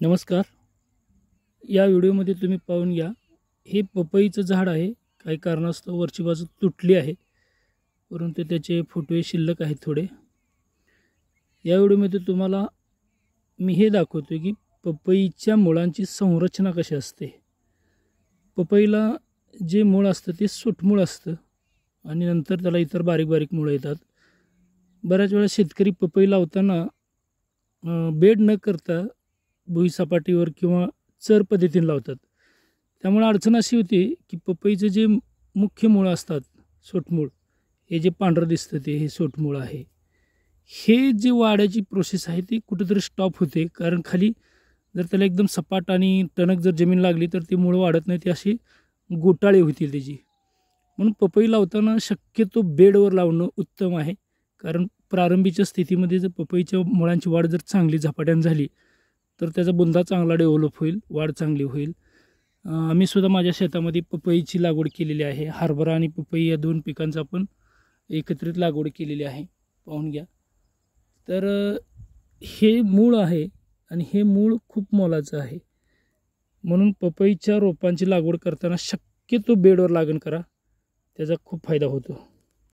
नमस्कार. या व्हिडिओमध्ये तुम्ही पाहून घ्या. हे पपईचं झाड आहे. काही कारणास्तव वरची बाजू तुटली आहे, परंतु त्याचे फुटवे शिल्लक आहेत थोडे. या व्हिडिओमध्ये तुम्हाला मी हे दाखवतो की पपईच्या मुळांची संरचना कशी असते. पपईला जे मूळ असतं ते सूटमूळ असतं आणि नंतर त्याला इतर बारीक बारीक मुळं येतात. बऱ्याच वेळा शेतकरी पपई लावताना बेड न करता भुईसपाटीवर किंवा चर पद्धतीने लावतात. त्यामुळे अडचण अशी होती की पपईचं जे मुख्य मूळ असतात, सोटमूळ, हे जे पांढरं दिसतं हे सोटमूळ आहे. हे जे वाढायची प्रोसेस आहे ती कुठेतरी स्टॉप होते, कारण खाली जर त्याला एकदम सपाट आणि टणक जर जमीन लागली तर ती मूळ वाढत नाही, ती अशी गोटाळी होतील त्याची. म्हणून पपई लावताना शक्यतो बेडवर लावणं उत्तम आहे, कारण प्रारंभीच्या स्थितीमध्ये जर पपईच्या मुळांची वाढ जर चांगली झपाट्यानं झाली तर त्याचा बुंदा चांगला डेव्हलप होईल, वाढ चांगली होईल. आम्ही सुद्धा माझ्या शेतामध्ये पपईची लागवड केलेली आहे. हरभरा आणि पपई या दोन पिकांचं आपण एकत्रित लागवड केलेली आहे, पाहून घ्या. तर हे मूळ आहे आणि हे मूळ खूप मोलाचं आहे. म्हणून पपईच्या रोपांची लागवड करताना शक्यतो बेडवर लागण करा, त्याचा खूप फायदा होतो.